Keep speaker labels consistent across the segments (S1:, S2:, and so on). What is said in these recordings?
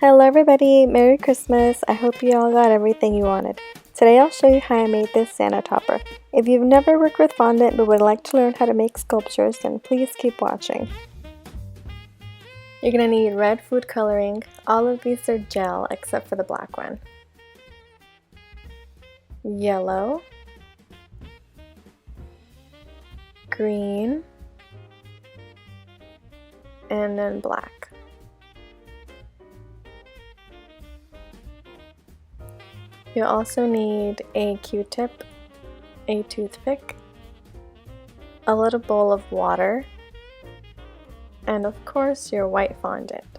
S1: Hello everybody, Merry Christmas. I hope you all got everything you wanted. Today I'll show you how I made this Santa topper. If you've never worked with fondant but would like to learn how to make sculptures, then please keep watching. You're going to need red food coloring. All of these are gel except for the black one. Yellow. Green. And then black. You'll also need a Q-tip, a toothpick, a little bowl of water, and of course your white fondant.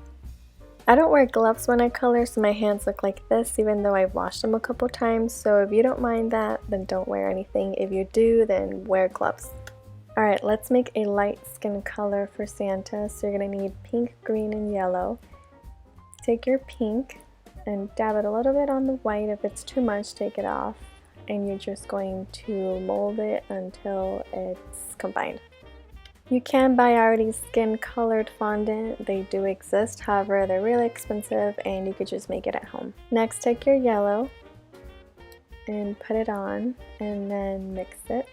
S1: I don't wear gloves when I color, so my hands look like this even though I've washed them a couple times, so if you don't mind that, then don't wear anything. If you do, then wear gloves. Alright, let's make a light skin color for Santa. So you're going to need pink, green, and yellow. Take your pink and dab it a little bit on the white. If it's too much, take it off. And you're just going to mold it until it's combined. You can buy already skin colored fondant. They do exist, however they're really expensive and you could just make it at home. Next, take your yellow and put it on and then mix it.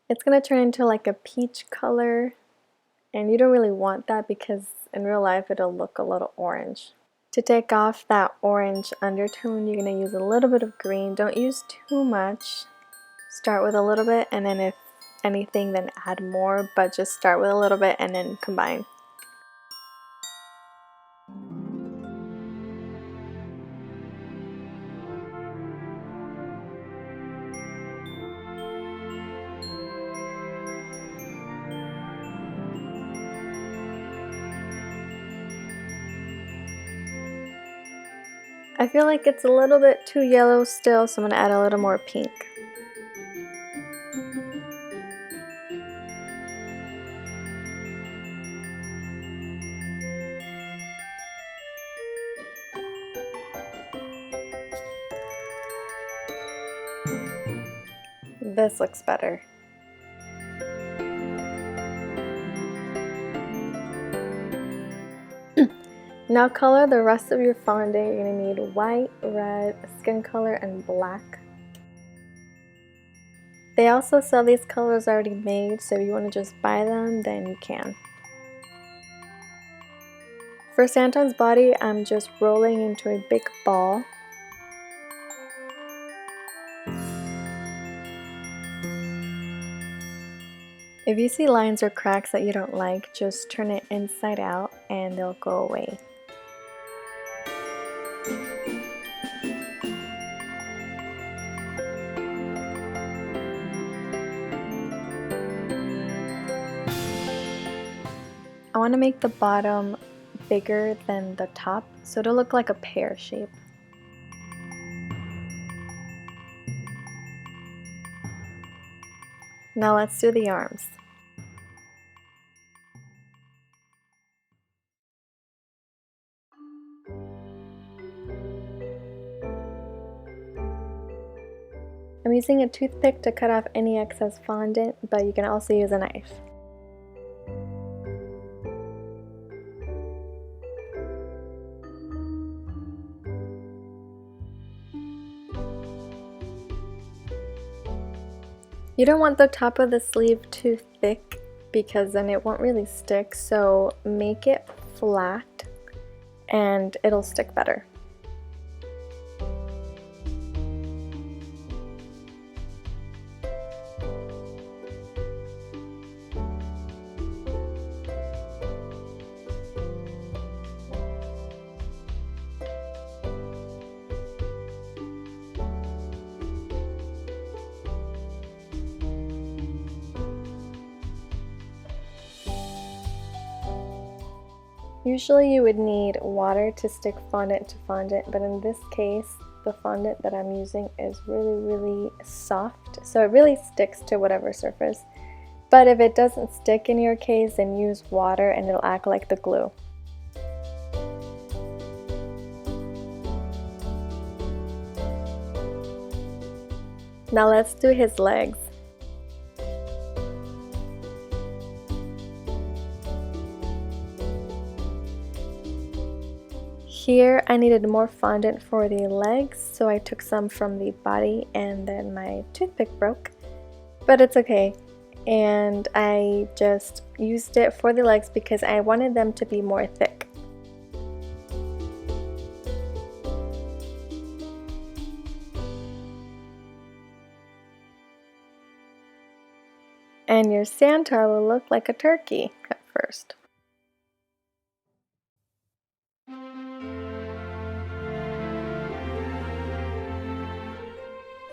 S1: It's going to turn into like a peach color, and you don't really want that because in real life it'll look a little orange. To take off that orange undertone, you're going to use a little bit of green. Don't use too much. Start with a little bit, and then if anything, then add more, but just start with a little bit and then combine. I feel like it's a little bit too yellow still, so I'm going to add a little more pink. This looks better. Now color the rest of your fondant. You're going to need white, red, skin color, and black. They also sell these colors already made, so if you want to just buy them, then you can. For Santa's body, I'm just rolling into a big ball. If you see lines or cracks that you don't like, just turn it inside out and they'll go away. I want to make the bottom bigger than the top, so it'll look like a pear shape. Now let's do the arms. I'm using a toothpick to cut off any excess fondant, but you can also use a knife. You don't want the top of the sleeve too thick because then it won't really stick, so make it flat and it'll stick better. Usually you would need water to stick fondant to fondant, but in this case the fondant that I'm using is really soft, so it really sticks to whatever surface. But if it doesn't stick in your case, then use water and it'll act like the glue. Now let's do his legs. Here I needed more fondant for the legs, so I took some from the body and then my toothpick broke, but it's okay. And I just used it for the legs because I wanted them to be more thick. And your Santa will look like a turkey at first.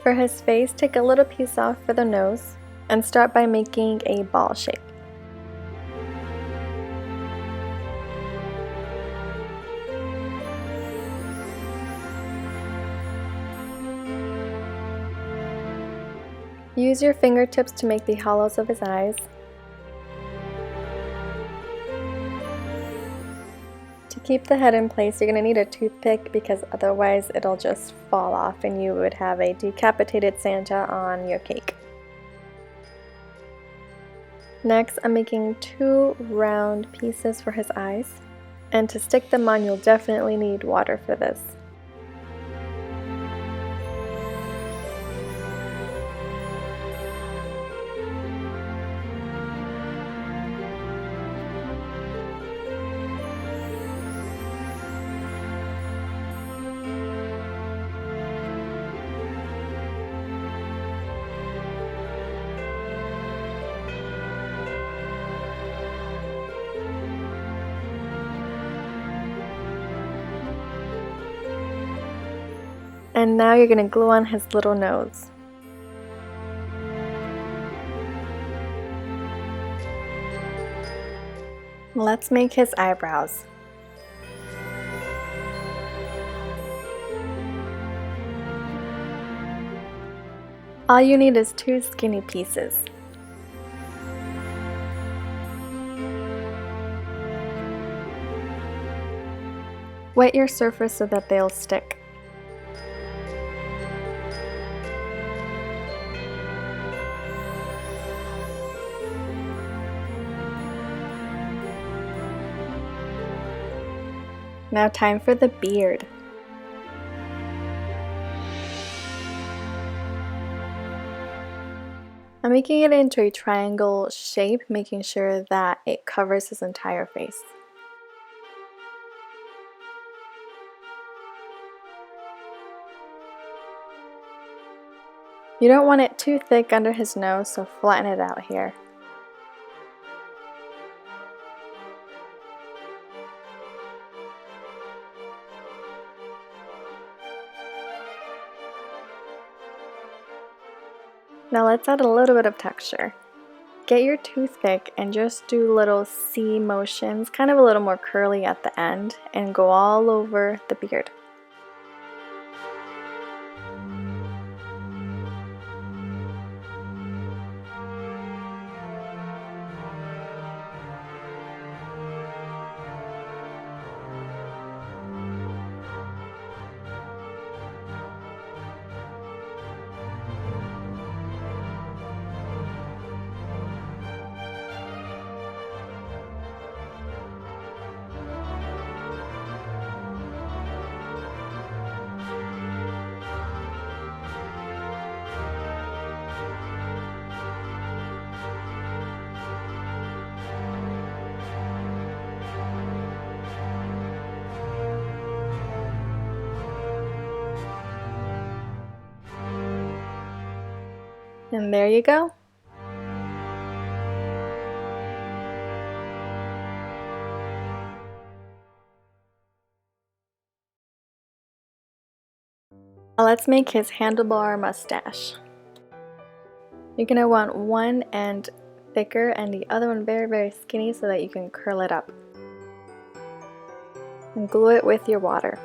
S1: For his face, take a little piece off for the nose and start by making a ball shape. Use your fingertips to make the hollows of his eyes. To keep the head in place, you're going to need a toothpick because otherwise it'll just fall off and you would have a decapitated Santa on your cake. Next, I'm making 2 round pieces for his eyes. And to stick them on, you'll definitely need water for this. And now you're going to glue on his little nose. Let's make his eyebrows. All you need is 2 skinny pieces. Wet your surface so that they'll stick. Now time for the beard. I'm making it into a triangle shape, making sure that it covers his entire face. You don't want it too thick under his nose, so flatten it out here. Now let's add a little bit of texture. Get your toothpick and just do little C motions, kind of a little more curly at the end, and go all over the beard. And there you go. Now let's make his handlebar mustache. You're going to want one end thicker and the other one very, very skinny so that you can curl it up. And glue it with your water.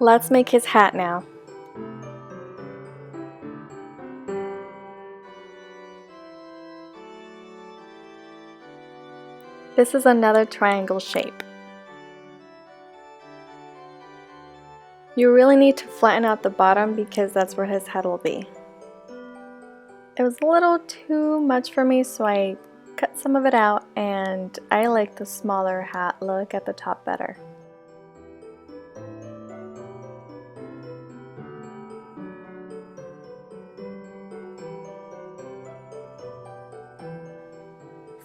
S1: Let's make his hat now. This is another triangle shape. You really need to flatten out the bottom because that's where his head will be. It was a little too much for me, so I cut some of it out, and I like the smaller hat look at the top better.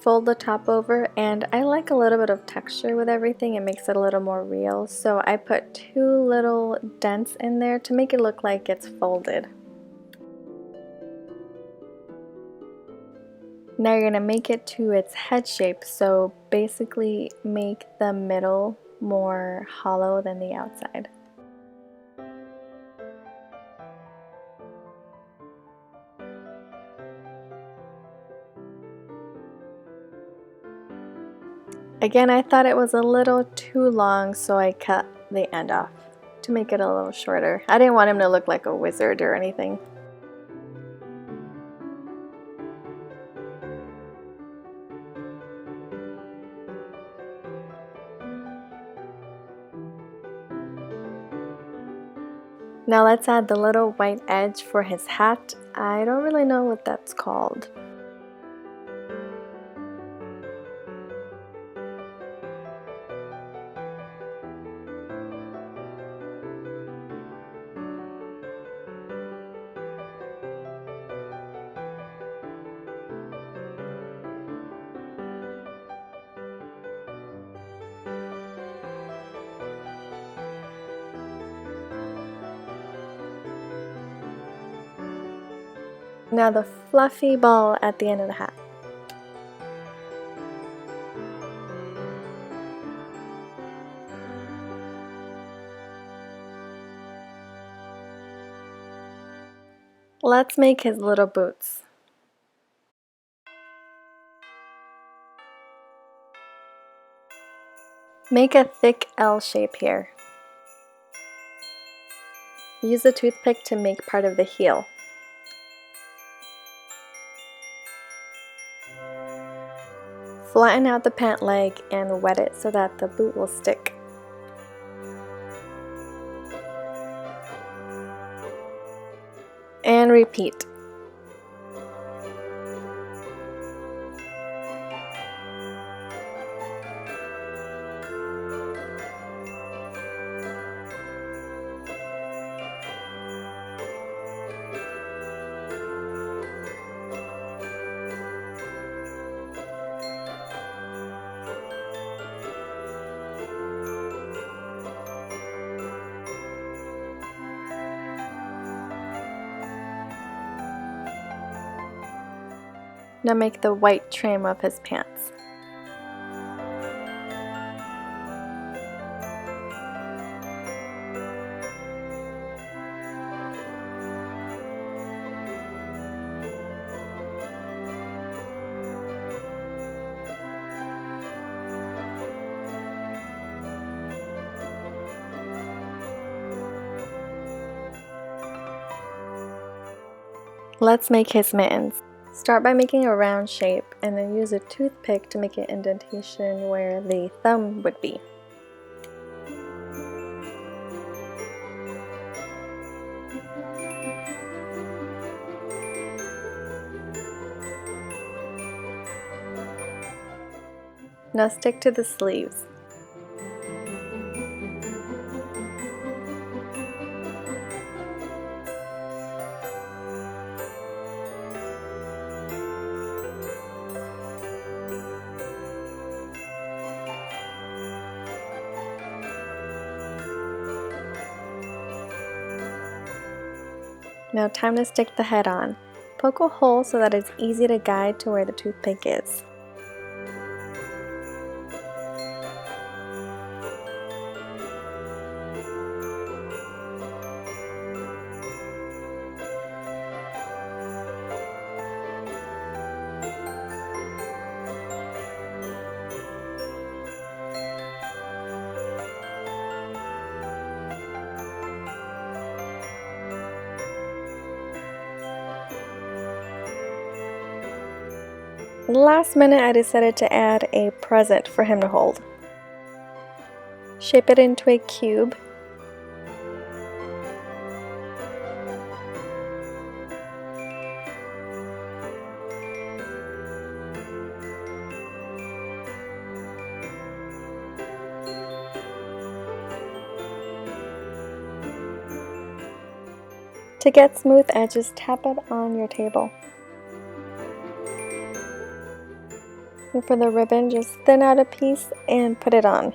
S1: Fold the top over, and I like a little bit of texture with everything. It makes it a little more real, so I put 2 little dents in there to make it look like it's folded. Now you're going to make it to its head shape, so basically make the middle more hollow than the outside. Again, I thought it was a little too long, so I cut the end off to make it a little shorter. I didn't want him to look like a wizard or anything. Now let's add the little white edge for his hat. I don't really know what that's called. Now the fluffy ball at the end of the hat. Let's make his little boots. Make a thick L shape here. Use a toothpick to make part of the heel. Flatten out the pant leg and wet it so that the boot will stick. And repeat. Now make the white trim of his pants. Let's make his mittens. Start by making a round shape and then use a toothpick to make an indentation where the thumb would be. Now stick to the sleeves. Now time to stick the head on. Poke a hole so that it's easy to guide to where the toothpick is. Last minute I decided to add a present for him to hold. Shape it into a cube. To get smooth edges, tap it on your table. And for the ribbon, just thin out a piece and put it on.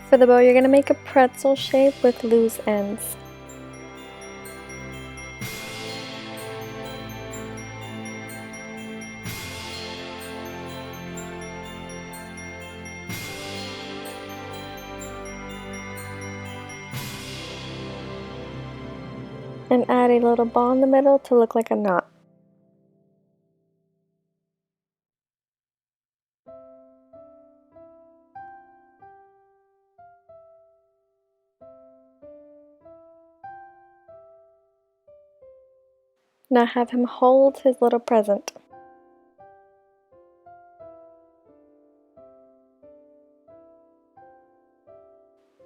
S1: For the bow, you're going to make a pretzel shape with loose ends. And add a little ball in the middle to look like a knot. Now have him hold his little present.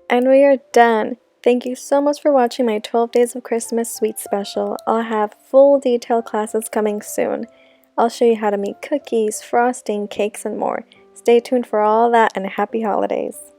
S1: And we are done! Thank you so much for watching my 12 Days of Christmas Sweet Special. I'll have full detail classes coming soon. I'll show you how to make cookies, frosting, cakes, and more. Stay tuned for all that, and happy holidays!